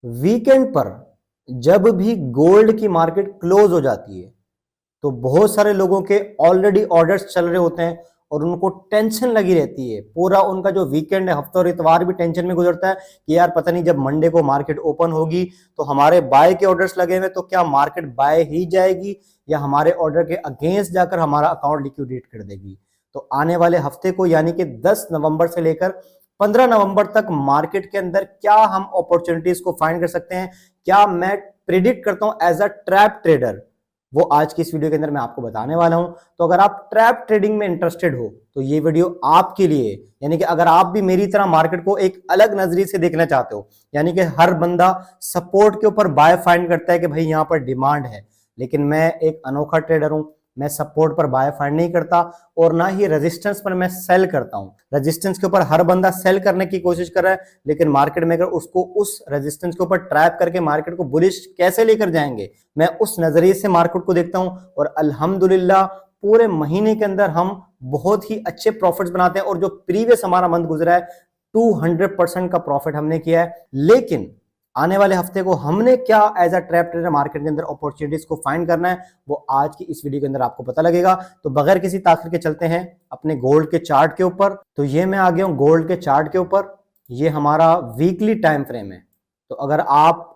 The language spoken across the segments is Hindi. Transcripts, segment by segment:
वीकेंड पर जब भी गोल्ड की मार्केट क्लोज हो जाती है तो बहुत सारे लोगों के ऑलरेडी ऑर्डर्स चल रहे होते हैं और उनको टेंशन लगी रहती है। पूरा उनका जो वीकेंड है, हफ्ता और इतवार भी टेंशन में गुजरता है कि यार पता नहीं जब मंडे को मार्केट ओपन होगी तो हमारे बाय के ऑर्डर्स लगे हुए तो क्या मार्केट बाय ही जाएगी या हमारे ऑर्डर के अगेंस्ट जाकर हमारा अकाउंट लिक्विडेट कर देगी। तो आने वाले हफ्ते को यानी कि 10 नवंबर से लेकर 15 नवंबर तक मार्केट के अंदर क्या हम अपॉर्चुनिटीज को फाइंड कर सकते हैं, क्या मैं प्रिडिक्ट करता हूं एज अ ट्रैप ट्रेडर, वो आज की इस वीडियो के अंदर मैं आपको बताने वाला हूं। तो अगर आप ट्रैप ट्रेडिंग में इंटरेस्टेड हो तो ये वीडियो आपके लिए, यानी कि अगर आप भी मेरी तरह मार्केट को एक अलग नजरिए से देखना चाहते हो, यानी कि हर बंदा सपोर्ट के ऊपर बाय फाइंड करता है कि भाई यहां पर डिमांड है, लेकिन मैं एक अनोखा ट्रेडर हूं। मैं सपोर्ट पर बाय फाइंड नहीं करता और ना ही रेजिस्टेंस पर मैं सेल करता हूं। रेजिस्टेंस के ऊपर हर बंदा सेल करने की कोशिश कर रहा है, लेकिन मार्केट मेकर उसको उस रेजिस्टेंस के ऊपर ट्रैप करके मार्केट को बुलिश कैसे लेकर जाएंगे, मैं उस नजरिए से मार्केट को देखता हूं। और अल्हम्दुलिल्लाह पूरे महीने के अंदर हम बहुत ही अच्छे प्रॉफिट्स बनाते हैं और जो प्रीवियस हमारा मंथ गुजरा है 200% का प्रॉफिट हमने किया है। लेकिन आने वाले हफ्ते को हमने क्या as a trap trader market के अंदर अपॉर्चुनिटीज को फाइंड करना है, वो आज की इस वीडियो के अंदर आपको पता लगेगा। तो बगैर किसी ताखिर के चलते हैं अपने गोल्ड के चार्ट के ऊपर। तो ये मैं आ गया हूं गोल्ड के चार्ट के ऊपर। ये हमारा वीकली टाइम फ्रेम है। तो अगर आप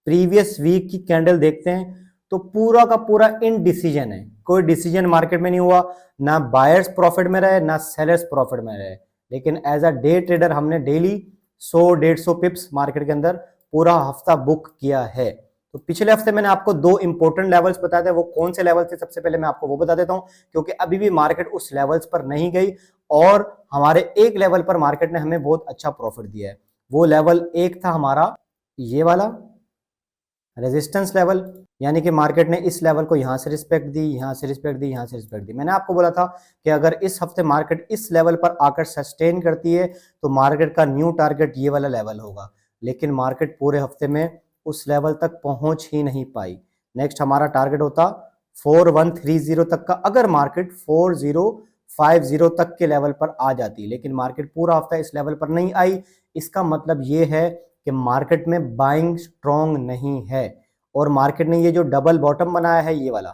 प्रीवियस वीक की कैंडल देखते हैं तो पूरा का पूरा इनडिसीजन है, कोई डिसीजन मार्केट में नहीं हुआ, ना बायर्स प्रॉफिट में रहे ना सेलर्स प्रॉफिट में रहे। लेकिन एज अ डे ट्रेडर हमने डेली 100-150 पिप्स मार्केट के अंदर पूरा हफ्ता बुक किया है। तो पिछले हफ्ते मैंने आपको दो इंपॉर्टेंट लेवल्स बताए थे, वो कौन से लेवल थे सबसे पहले मैं आपको वो बता देता हूं, क्योंकि अभी भी मार्केट उस लेवल्स पर नहीं गई और हमारे एक लेवल पर मार्केट ने हमें बहुत अच्छा प्रॉफिट दिया है। वो लेवल एक था हमारा ये वाला रेजिस्टेंस लेवल, यानी कि मार्केट ने इस लेवल को यहां से रिस्पेक्ट दी, यहां से रिस्पेक्ट दी, यहां से रिस्पेक्ट दी। मैंने आपको बोला था कि अगर इस हफ्ते मार्केट इस लेवल पर आकर सस्टेन करती है तो मार्केट का न्यू टारगेट ये वाला लेवल होगा, लेकिन मार्केट पूरे हफ्ते में उस लेवल तक पहुंच ही नहीं पाई। नेक्स्ट हमारा टारगेट होता 4130 तक का, अगर मार्केट 4050 तक के लेवल पर आ जाती, लेकिन मार्केट पूरा हफ्ता इस लेवल पर नहीं आई। इसका मतलब ये है कि मार्केट में बाइंग स्ट्रॉन्ग नहीं है और मार्केट ने ये जो डबल बॉटम बनाया है ये वाला,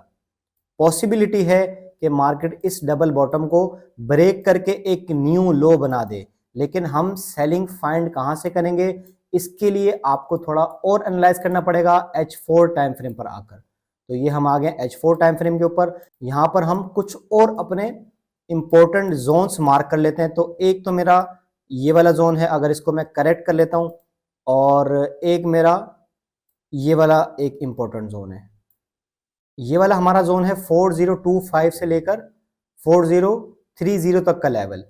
पॉसिबिलिटी है कि मार्केट इस डबल बॉटम को ब्रेक करके एक न्यू लो बना दे। लेकिन हम सेलिंग फाइंड कहां से करेंगे, इसके लिए आपको थोड़ा और एनालाइज करना पड़ेगा H4 टाइम फ्रेम पर आकर। तो ये हम आ गए H4 टाइम फ्रेम के ऊपर। यहां पर हम कुछ और अपने इंपॉर्टेंट जोन्स मार्क कर लेते हैं। तो एक तो मेरा ये वाला जोन है, अगर इसको मैं करेक्ट कर लेता हूं, और एक मेरा ये वाला एक इंपॉर्टेंट जोन है। ये वाला हमारा जोन है 4025 से लेकर 4030 तक का लेवल।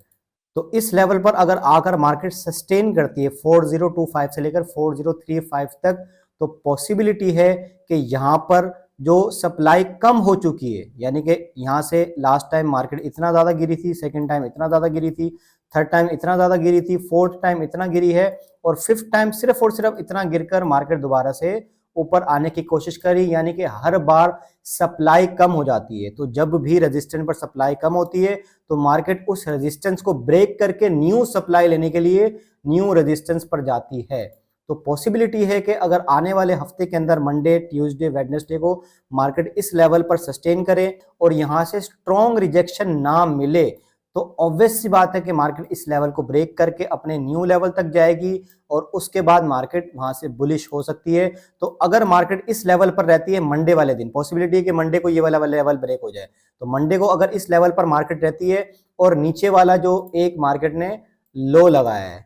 तो इस लेवल पर अगर आकर मार्केट सस्टेन करती है 4025 से लेकर 4035 तक, तो पॉसिबिलिटी है कि यहां पर जो सप्लाई कम हो चुकी है, यानी कि यहां से लास्ट टाइम मार्केट इतना ज्यादा गिरी थी, सेकंड टाइम इतना ज्यादा गिरी थी, थर्ड टाइम इतना ज्यादा गिरी थी, फोर्थ टाइम इतना गिरी है और फिफ्थ टाइम सिर्फ और सिर्फ इतना गिरकर मार्केट दोबारा से ऊपर आने की कोशिश करी। यानी कि हर बार सप्लाई कम हो जाती है। तो जब भी रेजिस्टेंस पर सप्लाई कम होती है तो मार्केट उस रेजिस्टेंस को ब्रेक करके न्यू सप्लाई लेने के लिए न्यू रेजिस्टेंस पर जाती है। तो पॉसिबिलिटी है कि अगर आने वाले हफ्ते के अंदर मंडे, ट्यूसडे, वेडनेसडे को मार्केट इस लेवल पर सस्टेन करे और यहां से स्ट्रॉन्ग रिजेक्शन ना मिले, तो ऑब्वियस सी बात है कि मार्केट इस लेवल को ब्रेक करके अपने न्यू लेवल तक जाएगी और उसके बाद मार्केट वहां से बुलिश हो सकती है। तो अगर मार्केट इस लेवल पर रहती है मंडे वाले दिन, पॉसिबिलिटी है कि मंडे को ये वाला लेवल ब्रेक हो जाए। तो मंडे को अगर इस लेवल पर मार्केट रहती है और नीचे वाला जो एक मार्केट ने लो लगाया है,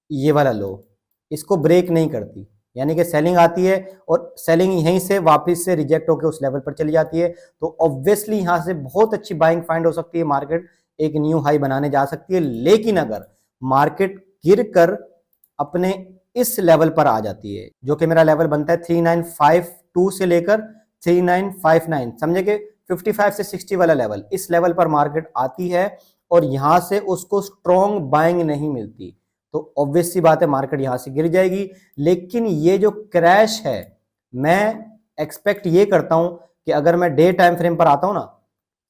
ये वाला लो, इसको ब्रेक नहीं करती, यानी कि सेलिंग आती है और सेलिंग यहीं से वापस से रिजेक्ट होकर उस लेवल पर चली जाती है, तो ऑब्वियसली यहां से बहुत अच्छी बाइंग फाइंड हो सकती है, मार्केट एक न्यू हाई बनाने जा सकती है। लेकिन अगर मार्केट गिरकर अपने इस लेवल पर आ जाती है, जो कि मेरा लेवल बनता है 3952 से लेकर 3959, समझे कि 55 से 60 वाला लेवल, इस लेवल पर मार्केट आती है और यहां से उसको स्ट्रॉन्ग बाइंग नहीं मिलती, तो ऑब्वियस सी बात है मार्केट यहां से गिर जाएगी। लेकिन ये जो क्रैश है, मैं एक्सपेक्ट ये करता हूं कि अगर मैं डे टाइम फ्रेम पर आता हूं ना,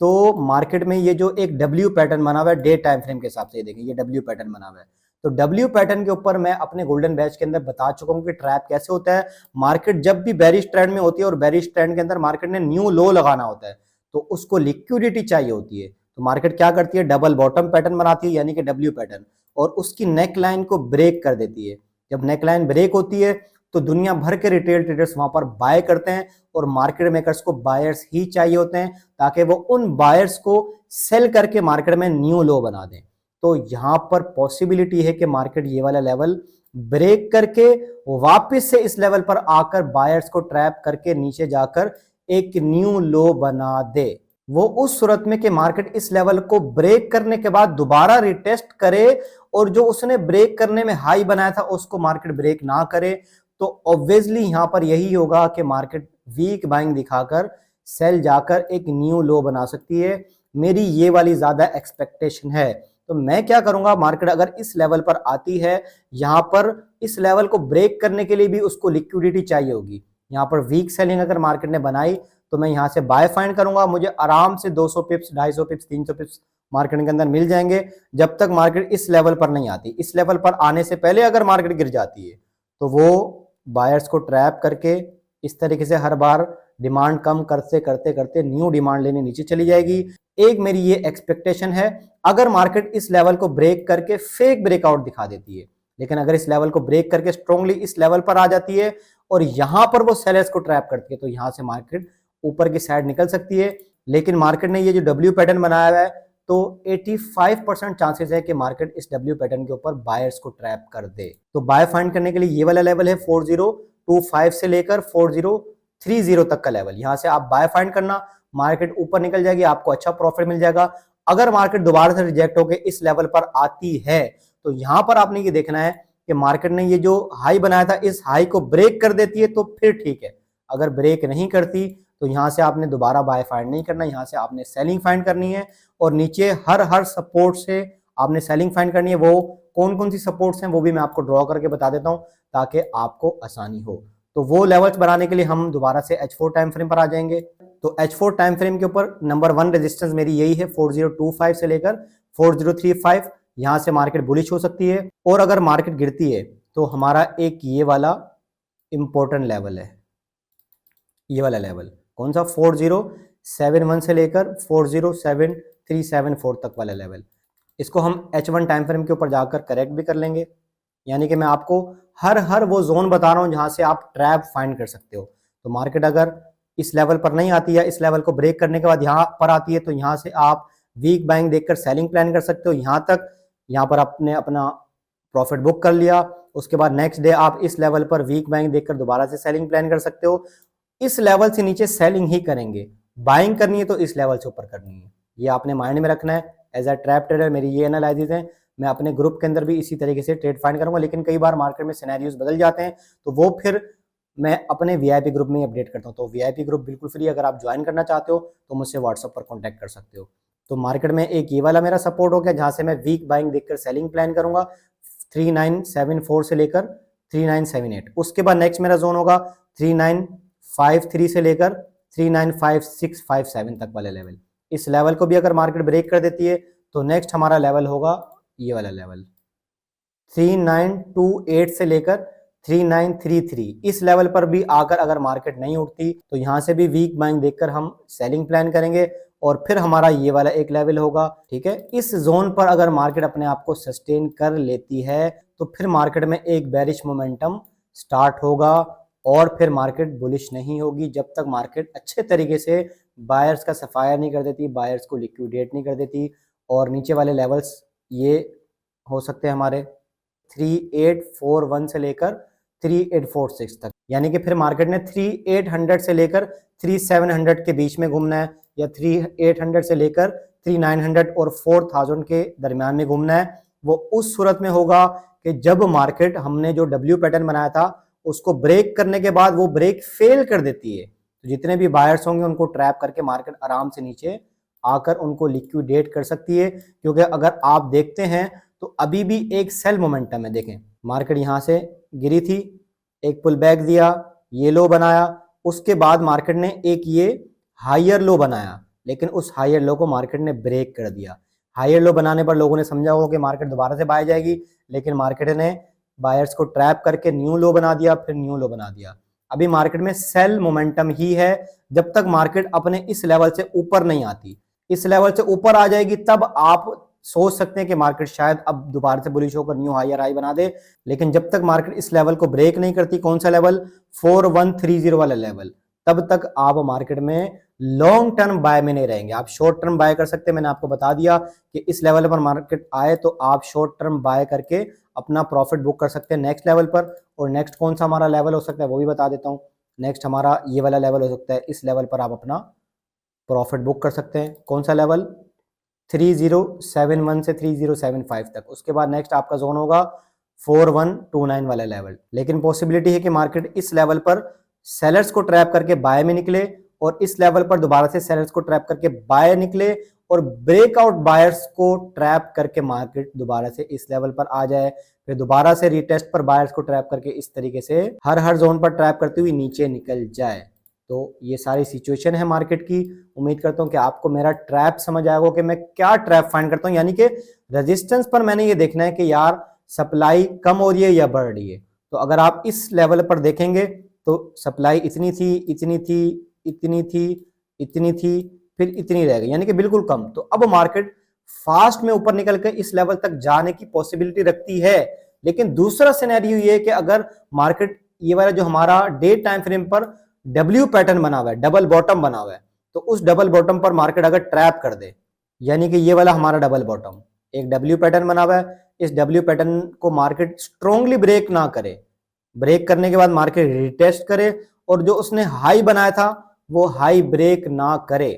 तो मार्केट में ये जो एक डब्ल्यू पैटर्न बना हुआ है डे टाइम फ्रेम के हिसाब से, ये देखें ये डब्ल्यू पैटर्न बना हुआ है, तो डब्ल्यू पैटर्न के ऊपर मैं अपने गोल्डन बैच के अंदर बता चुका हूं कि ट्रैप कैसे होता है। मार्केट जब भी बेरिश ट्रेंड में होती है और बेरिश ट्रेंड के अंदर मार्केट ने न्यू लो लगाना होता है तो उसको लिक्विडिटी चाहिए होती है। तो मार्केट क्या करती है, डबल बॉटम पैटर्न बनाती है यानी कि डब्ल्यू पैटर्न, और उसकी नेक लाइन को ब्रेक कर देती है। जब नेक लाइन ब्रेक होती है तो दुनिया भर के रिटेल ट्रेडर्स वहां पर बाय करते हैं और मार्केट मेकर्स को बायर्स ही चाहिए होते हैं ताकि वो उन बायर्स को सेल करके मार्केट में न्यू लो बना दें। तो यहां पर पॉसिबिलिटी है कि मार्केट ये वाला लेवल ब्रेक करके वापस से इस लेवल पर आकर बायर्स को ट्रैप करके नीचे जाकर एक न्यू लो बना दे। वो उस सूरत में कि मार्केट इस लेवल को ब्रेक करने के बाद दोबारा रिटेस्ट करे और जो उसने ब्रेक करने में हाई बनाया था उसको मार्केट ब्रेक ना करे, तो ऑब्वियसली यहां पर यही होगा कि मार्केट वीक बाइंग दिखाकर सेल जाकर एक न्यू लो बना सकती है। मेरी ये वाली ज्यादा एक्सपेक्टेशन है। तो मैं क्या करूंगा, मार्केट अगर इस लेवल पर आती है, यहां पर इस लेवल को ब्रेक करने के लिए भी उसको लिक्विडिटी चाहिए होगी। यहां पर वीक सेलिंग अगर मार्केट ने बनाई तो मैं यहां से बाय फाइंड करूंगा, मुझे आराम से 200 पिप्स 250 पिप्स 300 पिप्स मार्केट के अंदर मिल जाएंगे जब तक मार्केट इस लेवल पर नहीं आती। इस लेवल पर आने से पहले अगर मार्केट गिर जाती है तो वो बायर्स को ट्रैप करके इस तरीके से हर बार डिमांड कम करते करते करते न्यू डिमांड लेने नीचे चली जाएगी। एक मेरी ये एक्सपेक्टेशन है। अगर मार्केट इस लेवल को ब्रेक करके फेक ब्रेकआउट दिखा देती है, लेकिन अगर इस लेवल को ब्रेक करके स्ट्रांगली इस लेवल पर आ जाती है और यहां पर वो सेलर्स को ट्रैप करती है तो यहां से मार्केट ऊपर की साइड निकल सकती है। लेकिन मार्केट ने ये जो डब्ल्यू पैटर्न बनाया हुआ है तो 85% चांसेस है कि मार्केट इस डब्ल्यू पैटर्न के ऊपर बायर्स को ट्रैप कर दे। तो बाय फाइंड करने के लिए ये वाला लेवल है 4025 से लेकर 4030 तक का लेवल। यहां से आप बाय फाइंड करना, मार्केट ऊपर निकल जाएगी, आपको अच्छा प्रॉफिट मिल जाएगा। अगर मार्केट दोबारा से रिजेक्ट होकर इस लेवल पर आती है तो यहां पर आपने ये देखना है कि मार्केट ने ये जो हाई बनाया था इस हाई को ब्रेक कर देती है तो फिर ठीक है। अगर ब्रेक नहीं करती तो यहां से आपने दोबारा बाय फाइंड नहीं करना, यहां से आपने सेलिंग फाइंड करनी है और नीचे हर सपोर्ट से आपने सेलिंग फाइंड करनी है। वो कौन कौन सी सपोर्ट्स हैं वो भी मैं आपको ड्रॉ करके बता देता हूं ताकि आपको आसानी हो। तो वो लेवल्स बनाने के लिए हम दोबारा से H4 टाइम फ्रेम पर आ जाएंगे। तो H4 टाइम फ्रेम के ऊपर नंबर 1 रेजिस्टेंस मेरी यही है 4025 से लेकर 4035। यहां से मार्केट बुलिश हो सकती है और अगर मार्केट गिरती है तो हमारा एक ये वाला इंपॉर्टेंट लेवल है, ये वाला लेवल कौन सा, 4071 से लेकर 407374 तक वाला लेवल। इसको हम H1 टाइम फ्रेम के ऊपर जाकर करेक्ट भी कर लेंगे। यानी कि मैं आपको हर वो जोन बता रहा हूं जहां से आप ट्रैप फाइंड कर सकते हो। तो मार्केट अगर इस लेवल पर नहीं आती है, इस लेवल को ब्रेक करने के बाद यहां पर आती है तो यहां से आप वीक बाइंग देखकर सेलिंग प्लान कर सकते हो। यहां तक यहां पर आपने अपना प्रॉफिट बुक कर लिया, उसके बाद नेक्स्ट डे आप इस लेवल पर वीक बाइंग देखकर दोबारा से सेलिंग प्लान कर सकते हो। इस लेवल से नीचे सेलिंग ही करेंगे, बाइंग करनी है तो इस लेवल से ऊपर करनी है, ये आपने माइंड में रखना है। एज अ ट्रैप ट्रेडर मेरी ये एनालिसिस है। मैं अपने ग्रुप के अंदर भी इसी तरीके से ट्रेड फाइंड करूंगा, लेकिन कई बार मार्केट में सिनेरियोज बदल जाते हैं तो वो फिर मैं अपने वीआईपी ग्रुप में ही अपडेट करता हूं। तो वीआईपी ग्रुप बिल्कुल फ्री, अगर आप ज्वाइन करना चाहते हो तो मुझसे व्हाट्सएप पर कॉन्टैक्ट कर सकते हो। तो मार्केट में एक ये वाला मेरा सपोर्ट हो गया जहां से मैं वीक बाइंग देखकर सेलिंग प्लान करूंगा 3974 से लेकर 3978। उसके बाद नेक्स्ट मेरा जोन होगा 3953 से लेकर 395657 तक वाले लेवल। इस लेवल को भी अगर मार्केट ब्रेक कर देती है तो नेक्स्ट हमारा लेवल होगा ये वाला लेवल 3928 से लेकर 3933। इस लेवल पर भी आकर अगर मार्केट नहीं उठती तो यहां से भी वीक बाइंग देखकर हम सेलिंग प्लान करेंगे और फिर हमारा ये वाला एक लेवल होगा। ठीक है, इस जोन पर अगर मार्केट अपने आप को सस्टेन कर लेती है तो फिर मार्केट में एक बेरिश मोमेंटम स्टार्ट होगा और फिर मार्केट बुलिश नहीं होगी जब तक मार्केट अच्छे तरीके से बायर्स का सफाया नहीं कर देती, बायर्स को लिक्विडेट नहीं कर देती। और नीचे वाले लेवल्स ये हो सकते हैं हमारे 3841 से लेकर 3846 तक, यानी कि फिर मार्केट ने 3800 से लेकर 3700 के बीच में घूमना है या 3800 से लेकर 3900 और 4000 के दरमियान में घूमना है। वो उस सूरत में होगा कि जब मार्केट हमने जो डब्ल्यू पैटर्न बनाया था उसको ब्रेक करने के बाद वो ब्रेक फेल कर देती है तो जितने भी बायर्स होंगे उनको ट्रैप करके मार्केट आराम से नीचे आकर उनको लिक्विडेट कर सकती है। क्योंकि अगर आप देखते हैं तो अभी भी एक सेल मोमेंटम है। देखें मार्केट यहां से गिरी थी, एक पुल बैक दिया, ये लो बनाया, उसके बाद मार्केट ने एक ये हायर लो बनाया, लेकिन उस हायर लो को मार्केट ने ब्रेक कर दिया। हायर लो बनाने पर लोगों ने समझा होगा कि मार्केट दोबारा से बाय जाएगी, लेकिन मार्केट ने बायर्स को ट्रैप करके न्यू लो बना दिया, फिर न्यू लो बना दिया। अभी मार्केट में सेल मोमेंटम ही है, जब तक मार्केट अपने इस लेवल से ऊपर नहीं आती। इस लेवल से ऊपर आ जाएगी तब आप सोच सकते हैं कि मार्केट शायद अब दोबारा से बुलिश होकर न्यू हायर हाई बना दे, लेकिन जब तक मार्केट इस लेवल को ब्रेक नहीं करती, कौन सा लेवल, 4130 वाला लेवल, तब तक आप मार्केट में लॉन्ग टर्म बाय में नहीं रहेंगे। आप शॉर्ट टर्म बाय कर सकते हैं, मैंने आपको बता दिया कि इस लेवल पर मार्केट आए तो आप शॉर्ट टर्म बाय करके अपना प्रॉफिट बुक कर सकते हैं नेक्स्ट लेवल पर। और नेक्स्ट कौन सा हमारा लेवल हो सकता है वो भी बता देता हूँ। नेक्स्ट हमारा ये वाला लेवल हो सकता है, इस लेवल पर आप अपना प्रॉफिट बुक कर सकते हैं। कौन सा लेवल, 3071 से 3075 तक। उसके बाद नेक्स्ट आपका जोन होगा 4129 वाला लेवल। लेकिन पॉसिबिलिटी है कि मार्केट इस लेवल पर सेलर्स को ट्रैप करके बाय में निकले और इस लेवल पर दोबारा से सेलर्स को ट्रैप करके बाय निकले और ब्रेकआउट बायर्स को ट्रैप करके मार्केट दोबारा से इस लेवल पर आ जाए, फिर दोबारा से रीटेस्ट पर बायर्स को ट्रैप करके इस तरीके से हर जोन पर ट्रैप करती हुई नीचे निकल जाए। तो ये सारी सिचुएशन है मार्केट की। उम्मीद करता हूं कि आपको मेरा ट्रैप समझ आएगा कि मैं क्या ट्रैप फाइंड करता हूं, यानी कि रेजिस्टेंस पर मैंने ये देखना है कि यार सप्लाई कम हो रही है या बढ़ रही है। तो अगर आप इस लेवल पर देखेंगे तो सप्लाई इतनी थी, इतनी थी, इतनी थी, इतनी थी, फिर इतनी रह गई, यानी कि बिल्कुल कम। तो अब मार्केट फास्ट में ऊपर निकल के इस लेवल तक जाने की पॉसिबिलिटी रखती है। लेकिन दूसरा सिनेरियो ये है कि अगर मार्केट ये वाला जो हमारा डे टाइम फ्रेम पर डब्ल्यू पैटर्न बना हुआ है, डबल बॉटम बना हुआ है, तो उस डबल बॉटम पर मार्केट अगर ट्रैप कर दे, यानी कि ये वाला हमारा डबल बॉटम एक डब्ल्यू पैटर्न बना हुआ है, इस डब्ल्यू पैटर्न को मार्केट स्ट्रांगली ब्रेक ना करे, ब्रेक करने के बाद मार्केट रिटेस्ट करे और जो उसने हाई बनाया था वो हाई ब्रेक ना करे,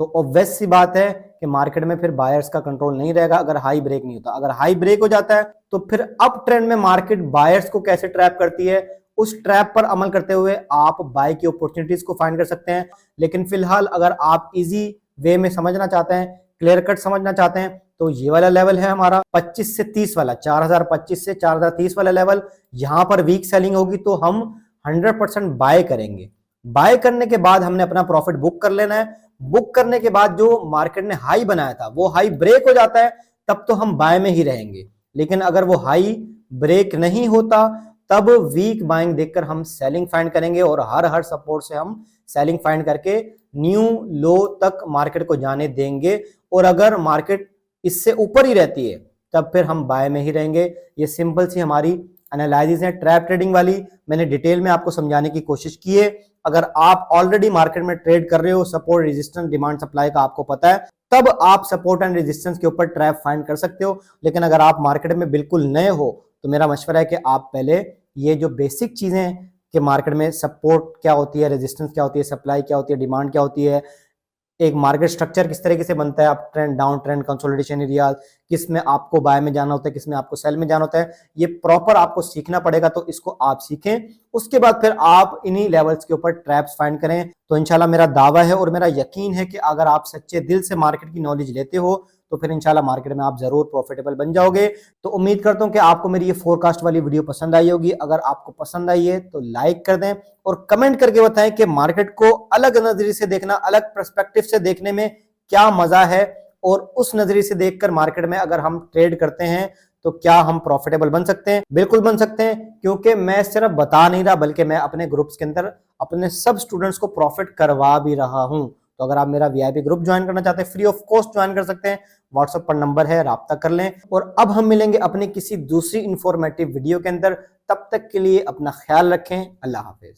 तो ऑब्वियस सी बात है कि मार्केट में फिर बायर्स का कंट्रोल नहीं रहेगा अगर हाई ब्रेक नहीं होता। अगर हाई ब्रेक हो जाता है तो फिर अप ट्रेंड में मार्केट बायर्स को कैसे ट्रैप करती है, उस ट्रैप पर अमल करते हुए आप बाय की अपॉर्चुनिटीज को फाइंड कर सकते हैं। लेकिन फिलहाल अगर आप इजी वे में समझना चाहते हैं, क्लियर कट समझना चाहते हैं, तो ये वाला लेवल है हमारा 25 से 30 वाला, 4025 से 4030 वाला लेवल। यहां पर वीक सेलिंग होगी तो हम 100% बाय करेंगे। बाय करने के बाद हमने अपना प्रॉफिट बुक कर लेना है। बुक करने के बाद जो मार्केट ने हाई बनाया था वो हाई ब्रेक हो जाता है तब तो हम बाय में ही रहेंगे। लेकिन अगर वो हाई ब्रेक नहीं होता तब वीक बाइंग देखकर हम सेलिंग फाइंड करेंगे और हर सपोर्ट से हम सेलिंग फाइंड करके न्यू लो तक मार्केट को जाने देंगे। और अगर मार्केट इससे ऊपर ही रहती है तब फिर हम बाय में ही रहेंगे। ये सिंपल सी हमारी एनालिसिस है ट्रैप ट्रेडिंग वाली, मैंने डिटेल में आपको समझाने की कोशिश की है। अगर आप ऑलरेडी मार्केट में ट्रेड कर रहे हो, सपोर्ट रेजिस्टेंस डिमांड सप्लाई का आपको पता है, तब आप सपोर्ट एंड रेजिस्टेंस के ऊपर ट्रैप फाइंड कर सकते हो। लेकिन अगर आप मार्केट में बिल्कुल नए हो तो मेरा मशवरा है कि आप पहले ये जो बेसिक चीजें हैं कि मार्केट में सपोर्ट क्या होती है, रेजिस्टेंस क्या होती है, सप्लाई क्या होती है, डिमांड क्या होती है, एक मार्केट स्ट्रक्चर किस तरीके से बनता है, up trend, down trend, consolidation area, किस में आपको बाय में जाना होता है, किस में आपको सेल में जाना होता है, ये प्रॉपर आपको सीखना पड़ेगा। तो इसको आप सीखें, उसके बाद फिर आप इन्हीं लेवल्स के ऊपर ट्रैप्स फाइंड करें। तो इंशाल्लाह मेरा दावा है और मेरा यकीन है कि अगर आप सच्चे दिल से मार्केट की नॉलेज लेते हो तो फिर इंशाल्लाह मार्केट में आप जरूर प्रॉफिटेबल बन जाओगे। तो उम्मीद करता हूं कि आपको मेरी ये फोरकास्ट वाली वीडियो पसंद आई होगी। अगर आपको पसंद आई है तो लाइक कर दें और कमेंट करके बताएं कि मार्केट को अलग नजरिए से देखना, अलग पर्सपेक्टिव से देखने में क्या मजा है और उस नजरिए से देखकर मार्केट में अगर हम ट्रेड करते हैं तो क्या हम प्रॉफिटेबल बन सकते हैं। बिल्कुल बन सकते हैं, क्योंकि मैं सिर्फ बता नहीं रहा बल्कि मैं अपने ग्रुप्स के अंदर अपने सब स्टूडेंट्स को प्रॉफिट करवा भी रहा हूं। तो अगर आप मेरा वीआईपी ग्रुप ज्वाइन करना चाहते हैं, फ्री ऑफ कॉस्ट ज्वाइन कर सकते हैं। व्हाट्सएप पर नंबर है, राब्ता कर लें। और अब हम मिलेंगे अपनी किसी दूसरी इंफॉर्मेटिव वीडियो के अंदर। तब तक के लिए अपना ख्याल रखें। अल्लाह हाफिज।